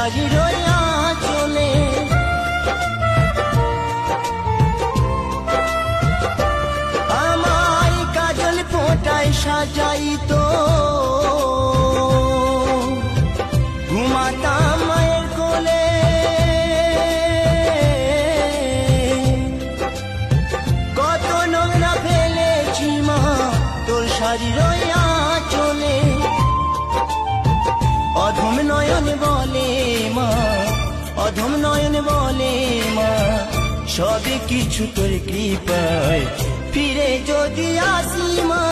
শাড়ির আঁচলে। আমায় কাজল ফোঁটায় সাজাইতো, ঘুমাতাম মায়ের কোলে। কত নোংরা ফেলেছি মা তোর শাড়ির আঁচলে। অধম নয়ন বলে মা, অধম নয়ন বলে মা, সবে কিছু তোর কৃপায় ফিরে যদি আসি মা।